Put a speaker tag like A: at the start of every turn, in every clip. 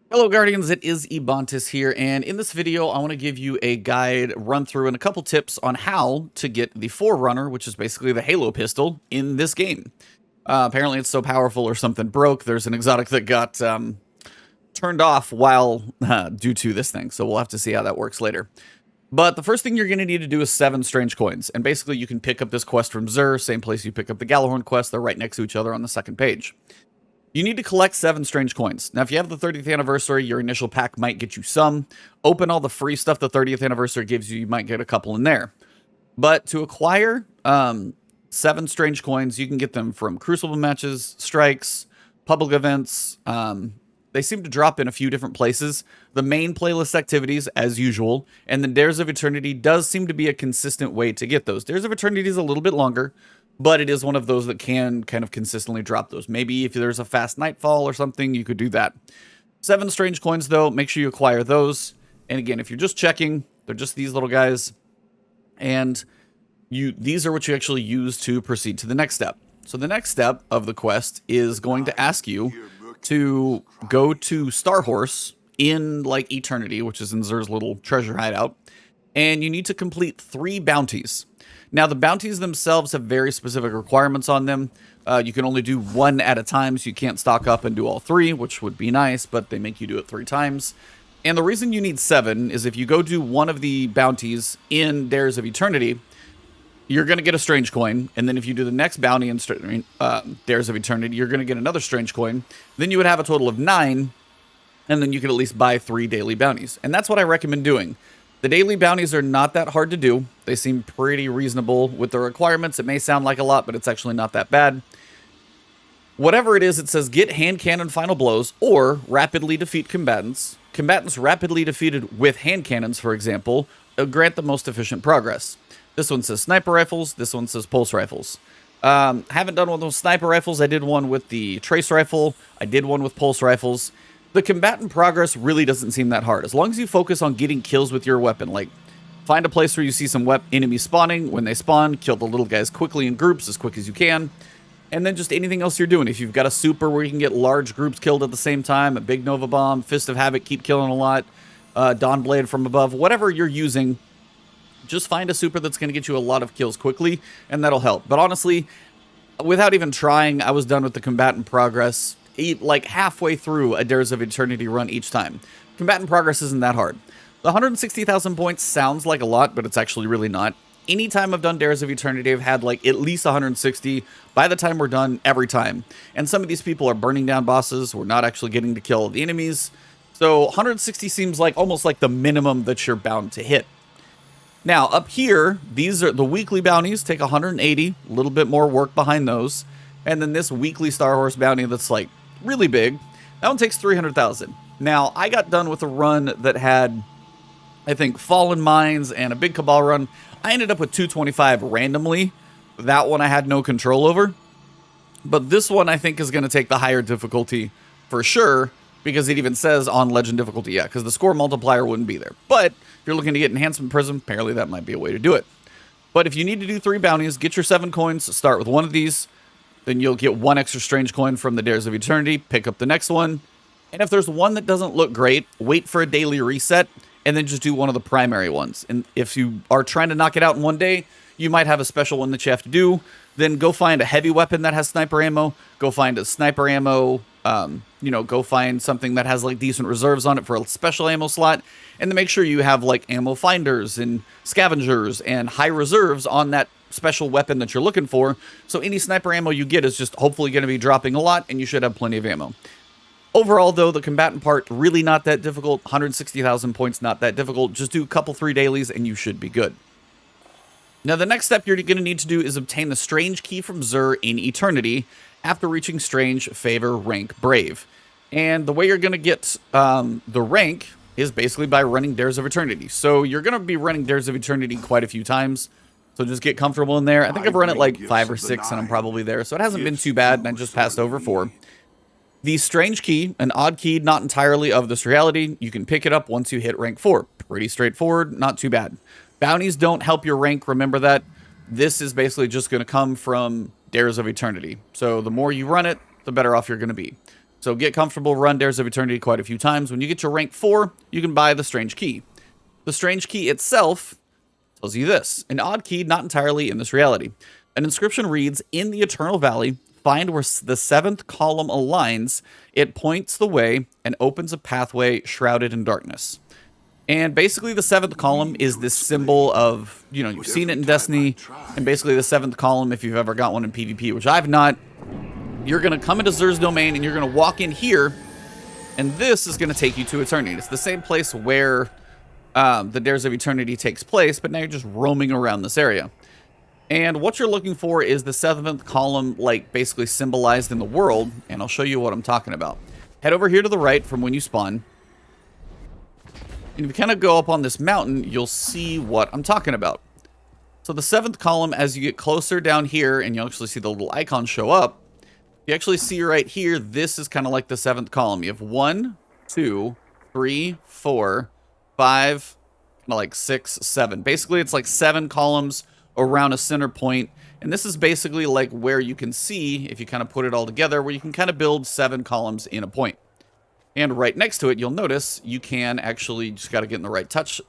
A: Hello Guardians, it is Ebontis here, and in this video I want to give you a guide, run through, and a couple tips on how to get the Forerunner, which is basically the Halo pistol, in this game. Apparently it's so powerful or something broke. There's an exotic that got turned off while due to this thing, so we'll have to see how that works later. But the first thing you're going to need to do is 7 strange coins, and basically you can pick up this quest from Xur, same place you pick up the Gjallarhorn quest. They're right next to each other on the second page. You need to collect 7 strange coins. Now, if you have the 30th anniversary, your initial pack might get you some. Open all the free stuff the 30th anniversary gives you. You might get a couple in there. But to acquire 7 strange coins, you can get them from Crucible matches, strikes, public events. They seem to drop in a few different places. The main playlist activities, as usual, and then Dares of Eternity does seem to be a consistent way to get those. Dares of Eternity is a little bit longer, but it is one of those that can kind of consistently drop those. Maybe if there's a fast Nightfall or something, you could do that. 7 strange coins, though, make sure you acquire those. And again, if you're just checking, they're just these little guys. And these are what you actually use to proceed to the next step. So the next step of the quest is going to ask you to go to Starhorse in, like, Eternity, which is in Xur's little treasure hideout. And you need to complete 3 bounties. Now, the bounties themselves have very specific requirements on them. You can only do 1 at a time, so you can't stock up and do all 3, which would be nice, but they make you do it 3 times. And the reason you need 7 is if you go do one of the bounties in Dares of Eternity, you're going to get a strange coin, and then if you do the next bounty in Dares of Eternity, you're going to get another strange coin. Then you would have a total of 9, and then you could at least buy 3 daily bounties. And that's what I recommend doing. The daily bounties are not that hard to do. They seem pretty reasonable with the requirements. It may sound like a lot, but it's actually not that bad. Whatever it is, it says get hand cannon final blows or rapidly defeat combatants. Combatants rapidly defeated with hand cannons, for example, grant the most efficient progress. This one says sniper rifles. This one says pulse rifles. Haven't done one with sniper rifles. I did one with the trace rifle. I did one with pulse rifles. The combatant progress really doesn't seem that hard. As long as you focus on getting kills with your weapon, like find a place where you see some enemies spawning. When they spawn, kill the little guys quickly in groups as quick as you can. And then just anything else you're doing. If you've got a super where you can get large groups killed at the same time, a big Nova Bomb, Fist of Havoc, keep killing a lot, Dawn Blade from above, whatever you're using, just find a super that's going to get you a lot of kills quickly, and that'll help. But honestly, without even trying, I was done with the combatant progress like halfway through a Dares of Eternity run each time. Combatant progress isn't that hard. The 160,000 points sounds like a lot, but it's actually really not. Anytime I've done Dares of Eternity, I've had like at least 160 by the time we're done every time. And some of these people are burning down bosses. We're not actually getting to kill the enemies. So 160 seems like almost like the minimum that you're bound to hit. Now, up here, these are the weekly bounties, take 180, a little bit more work behind those. And then this weekly Starhorse bounty that's like really big, that one takes 300,000. Now, I got done with a run that had, I think, Fallen Mines and a big Cabal run. I ended up with 225 randomly. That one I had no control over. But this one I think is going to take the higher difficulty for sure, because it even says on Legend difficulty, yeah, because the score multiplier wouldn't be there. But if you're looking to get Enhancement Prism, apparently that might be a way to do it. But if you need to do 3 bounties, get your 7 coins, start with one of these. Then you'll get 1 extra strange coin from the Dares of Eternity, pick up the next one. And if there's one that doesn't look great, wait for a daily reset, and then just do one of the primary ones. And if you are trying to knock it out in one day, you might have a special one that you have to do. Then go find a heavy weapon that has sniper ammo. Go find a sniper ammo, go find something that has like decent reserves on it for a special ammo slot. And then make sure you have like ammo finders and scavengers and high reserves on that special weapon that you're looking for. So any sniper ammo you get is just hopefully going to be dropping a lot, and you should have plenty of ammo. Overall, though, the combatant part, really not that difficult. 160,000 points, not that difficult. Just do a couple 3 dailies, and you should be good. Now, the next step you're going to need to do is obtain the Strange Key from Xur in Eternity after reaching Strange, Favor, Rank, Brave. And the way you're going to get the rank is basically by running Dares of Eternity. So you're going to be running Dares of Eternity quite a few times. So just get comfortable in there. I think I've run it like 5 or 6, and I'm probably there. So it hasn't been too bad, and I just passed over 4. The Strange Key, an odd key, not entirely of this reality. You can pick it up once you hit rank 4. Pretty straightforward, not too bad. Bounties don't help your rank, remember that. This is basically just going to come from Dares of Eternity. So the more you run it, the better off you're going to be. So get comfortable, run Dares of Eternity quite a few times. When you get to rank 4, you can buy the Strange Key. The Strange Key itself tells you this: an odd key not entirely in this reality. An inscription reads, "In the Eternal Valley, find where the 7th column aligns. It points the way and opens a pathway shrouded in darkness." And basically the 7th column is this symbol of, you know, you've seen it in Destiny, and basically the 7th column, if you've ever got one in PvP, which I've not, you're going to come into Xur's domain and you're going to walk in here, and this is going to take you to Eternity. It's the same place where the Dares of Eternity takes place, but now you're just roaming around this area. And what you're looking for is the 7th column, like, basically symbolized in the world, and I'll show you what I'm talking about. Head over here to the right from when you spawn, and if you kind of go up on this mountain, you'll see what I'm talking about. So the 7th column, as you get closer down here, and you'll actually see the little icon show up, you actually see right here, this is kind of like the 7th column. You have 1, 2, 3, 4, 5, kind of like 6, 7. Basically, it's like 7 columns around a center point, and this is basically like where you can see, if you kind of put it all together, where you can kind of build 7 columns in a point. And right next to it, you'll notice you can actually, just got to get in the right touch,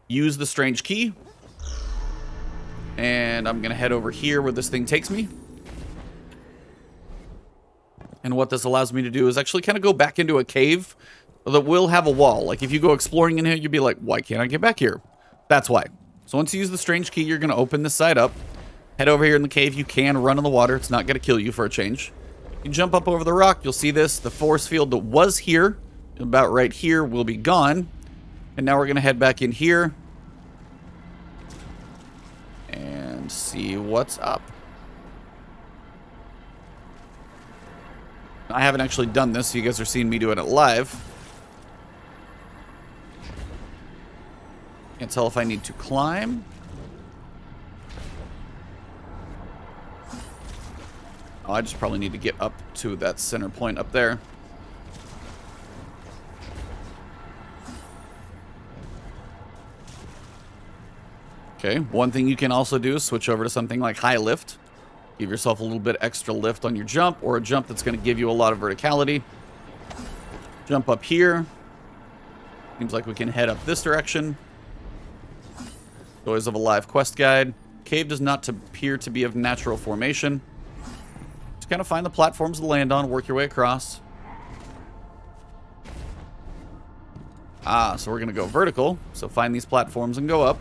A: use the Strange Key. And I'm going to head over here where this thing takes me. And what this allows me to do is actually kind of go back into a cave that will have a wall. Like if you go exploring in here, you'll be like, why can't I get back here? That's why. So once you use the Strange Key, you're going to open this side up. Head over here in the cave. You can run in the water. It's not going to kill you for a change. You jump up over the rock. You'll see this. The force field that was here, about right here, will be gone. And now we're going to head back in here and see what's up. I haven't actually done this, so you guys are seeing me doing it live. Can't tell if I need to climb. Oh, I just probably need to get up to that center point up there. Okay, one thing you can also do is switch over to something like high lift. Give yourself a little bit extra lift on your jump, or a jump that's going to give you a lot of verticality. Jump up here. Seems like we can head up this direction. Joys of a live quest guide. Cave does not appear to be of natural formation. Just kind of find the platforms to land on, work your way across. So we're going to go vertical. So find these platforms and go up.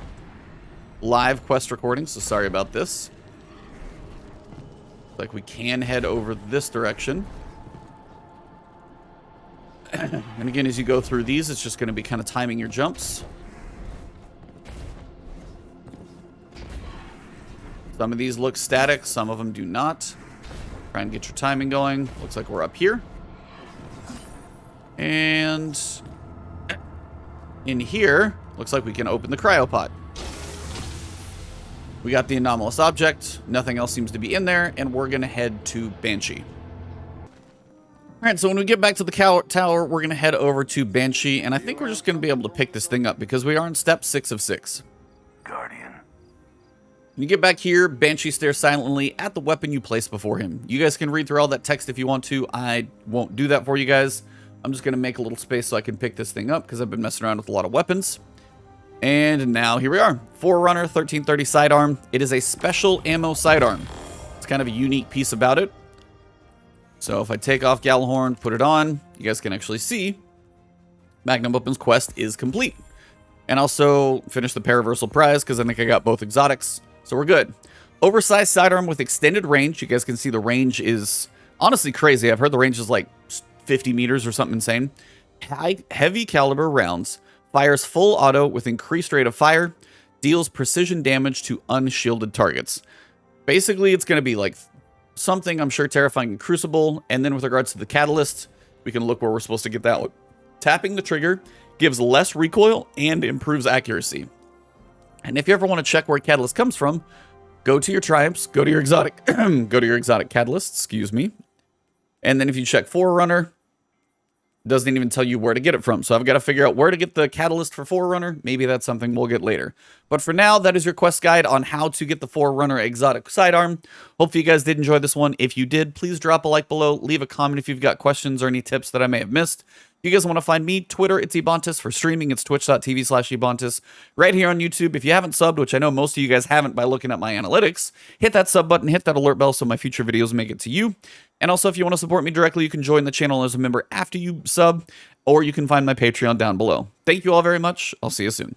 A: Live quest recording, so sorry about this. Like we can head over this direction. And again, as you go through these, it's just going to be kind of timing your jumps. Some of these look static, some of them do not. Try and get your timing going. Looks like we're up here. And in here, looks like we can open the cryopod. We got the anomalous object. Nothing else seems to be in there, and we're going to head to Banshee. All right, so when we get back to the tower, we're going to head over to Banshee, and I think we're just going to be able to pick this thing up because we are on step 6 of 6.
B: Guardian.
A: When you get back here, Banshee stares silently at the weapon you place before him. You guys can read through all that text if you want to. I won't do that for you guys. I'm just going to make a little space so I can pick this thing up because I've been messing around with a lot of weapons. And now here we are. Forerunner 1330 Sidearm. It is a special ammo sidearm. It's kind of a unique piece about it. So if I take off Gjallarhorn, put it on, you guys can actually see Magnum Opus Quest is complete. And also finish the Paraversal Prize because I think I got both exotics. So we're good. Oversized sidearm with extended range. You guys can see the range is honestly crazy. I've heard the range is like 50 meters or something insane. Heavy caliber rounds. Fires full auto with increased rate of fire. Deals precision damage to unshielded targets. Basically, it's going to be like something, I'm sure, terrifying in Crucible. And then with regards to the catalyst, we can look where we're supposed to get that one. Tapping the trigger gives less recoil and improves accuracy. And if you ever want to check where catalyst comes from, go to your triumphs, go to your exotic, go to your exotic catalyst, excuse me. And then if you check Forerunner, doesn't even tell you where to get it from. So I've got to figure out where to get the catalyst for Forerunner. Maybe that's something we'll get later. But for now, that is your quest guide on how to get the Forerunner exotic sidearm. Hopefully you guys did enjoy this one. If you did, please drop a like below. Leave a comment if you've got questions or any tips that I may have missed. If you guys want to find me, Twitter, it's Ebontis. For streaming, it's twitch.tv/Ebontis. Right here on YouTube, if you haven't subbed, which I know most of you guys haven't by looking at my analytics, hit that sub button, hit that alert bell so my future videos make it to you. And also, if you want to support me directly, you can join the channel as a member after you sub, or you can find my Patreon down below. Thank you all very much. I'll see you soon.